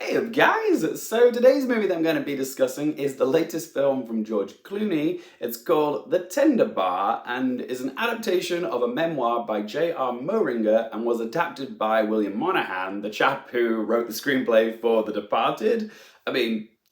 Hey up guys! So today's movie that I'm going to be discussing is the latest film from George Clooney. It's called The Tender Bar and is an adaptation of a memoir by J.R. Moehringer and was adapted by William Monahan, the chap who wrote the screenplay for The Departed.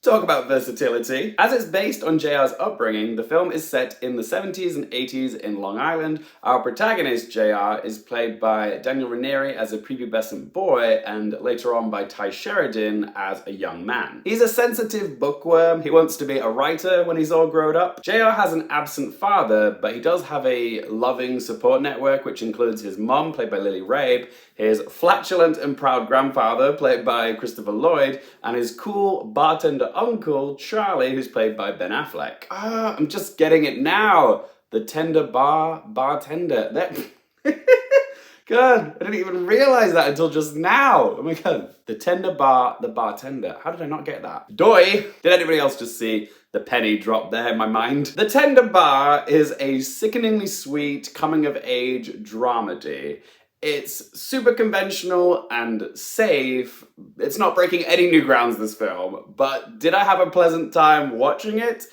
Talk about versatility. As it's based on JR's upbringing, the film is set in the 70s and 80s in Long Island. Our protagonist, JR, is played by Daniel Ranieri as a prepubescent boy and later on by Sheridan as a young man. He's a sensitive bookworm. He wants to be a writer when he's all grown up. JR has an absent father, but he does have a loving support network, which includes his mum, played by Lily Rabe, his flatulent and proud grandfather, played by Christopher Lloyd, and his cool bartender uncle, Charlie, who's played by Ben Affleck. I'm just getting it now. The Tender Bar bartender. God, I didn't even realize that until just now. Oh my God. The Tender Bar, the bartender. How did I not get that? Doi! Did anybody else just see the penny drop there in my mind? The Tender Bar is a sickeningly sweet coming-of-age dramedy. It's super conventional and safe. It's not breaking any new grounds, this film, but did I have a pleasant time watching it?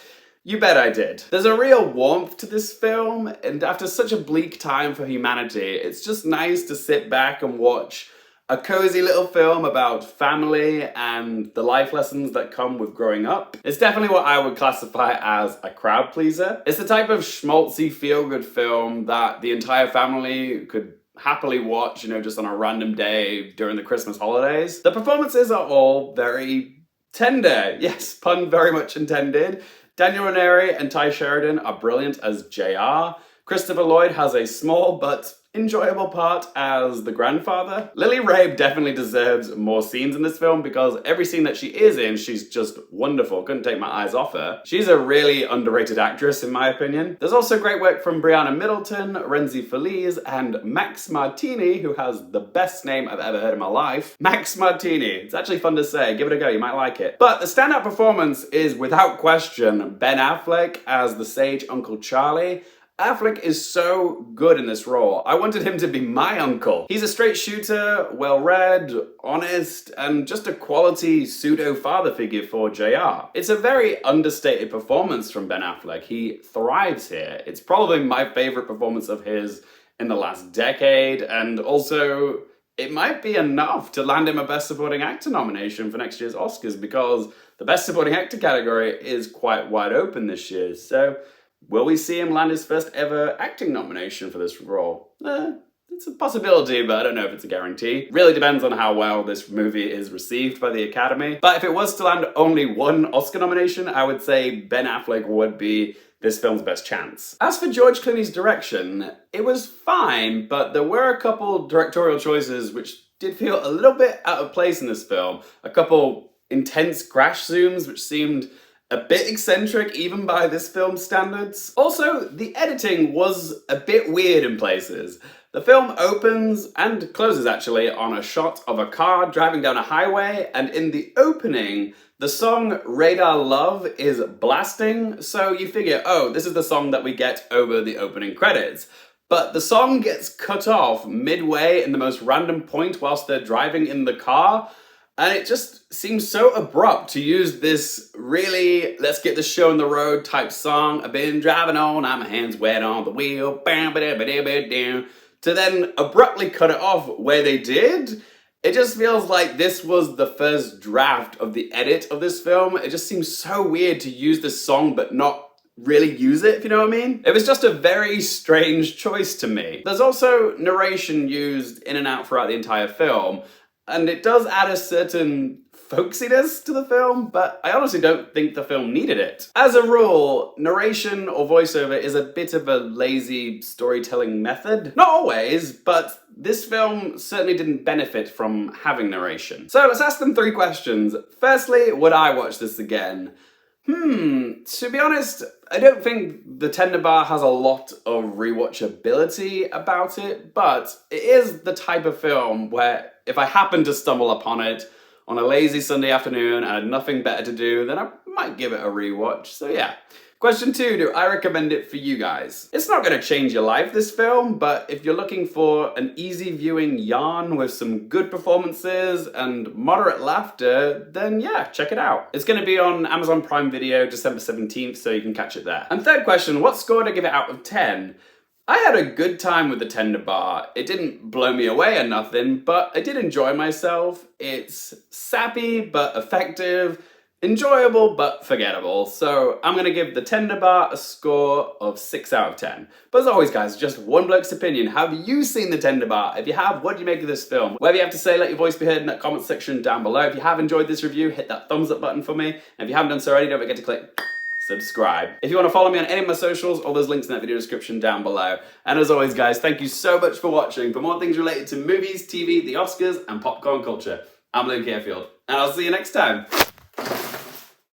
You bet I did. There's a real warmth to this film, and after such a bleak time for humanity, it's just nice to sit back and watch a cozy little film about family and the life lessons that come with growing up. It's definitely what I would classify as a crowd pleaser. It's the type of schmaltzy feel-good film that the entire family could happily watch, just on a random day during the Christmas holidays. The performances are all very tender. Yes, pun very much intended. Daniel Ranieri and Sheridan are brilliant as JR. Christopher Lloyd has a small but enjoyable part as the grandfather. Lily Rabe definitely deserves more scenes in this film because every scene that she is in, she's just wonderful. Couldn't take my eyes off her. She's a really underrated actress in my opinion. There's also great work from Brianna Middleton, Renzi Feliz, and Max Martini, who has the best name I've ever heard in my life. Max Martini. It's actually fun to say. Give it a go, you might like it. But the standout performance is, without question, Ben Affleck as the sage Uncle Charlie. Affleck is so good in this role. I wanted him to be my uncle. He's a straight shooter, well-read, honest, and just a quality pseudo-father figure for JR. It's a very understated performance from Ben Affleck. He thrives here. It's probably my favorite performance of his in the last decade, and also it might be enough to land him a Best Supporting Actor nomination for next year's Oscars because the Best Supporting Actor category is quite wide open this year, so will we see him land his first ever acting nomination for this role? It's a possibility, but I don't know if it's a guarantee. Really depends on how well this movie is received by the Academy. But if it was to land only one Oscar nomination, I would say Ben Affleck would be this film's best chance. As for George Clooney's direction, it was fine, but there were a couple directorial choices which did feel a little bit out of place in this film. A couple intense crash zooms which seemed a bit eccentric even by this film's standards. Also, the editing was a bit weird in places. The film opens, and closes actually, on a shot of a car driving down a highway, and in the opening, the song Radar Love is blasting, so you figure, oh, this is the song that we get over the opening credits. But the song gets cut off midway in the most random point whilst they're driving in the car, and it just seems so abrupt to use this really let's get the show on the road type song. I've been driving all night, my hands wet on the wheel, to then abruptly cut it off where they did. It just feels like this was the first draft of the edit of this film. It just seems so weird to use this song but not really use it, if you know what I mean. It was just a very strange choice to me. There's also narration used in and out throughout the entire film, and it does add a certain folksiness to the film, but I honestly don't think the film needed it. As a rule, narration or voiceover is a bit of a lazy storytelling method. Not always, but this film certainly didn't benefit from having narration. So let's ask them 3 questions. Firstly, would I watch this again? To be honest, I don't think The Tender Bar has a lot of rewatchability about it, but it is the type of film where if I happen to stumble upon it on a lazy Sunday afternoon and I had nothing better to do, then I might give it a rewatch. So yeah, Question 2, do I recommend it for you guys? It's not going to change your life, this film, but if you're looking for an easy viewing yarn with some good performances and moderate laughter, then yeah, check it out. It's going to be on Amazon Prime Video December 17th, so you can catch it there. And third question, what score to give it out of 10? I had a good time with The Tender Bar. It didn't blow me away or nothing, but I did enjoy myself. It's sappy but effective, enjoyable but forgettable. So I'm gonna give The Tender Bar a score of 6 out of 10. But as always guys, just one bloke's opinion. Have you seen The Tender Bar? If you have, what do you make of this film? Whatever you have to say, let your voice be heard in that comment section down below. If you have enjoyed this review, hit that thumbs up button for me. And if you haven't done so already, don't forget to click subscribe. If you want to follow me on any of my socials, all those links in that video description down below. And as always guys, thank you so much for watching. For more things related to movies, TV, the Oscars, and popcorn culture, I'm Luke Carefield, and I'll see you next time.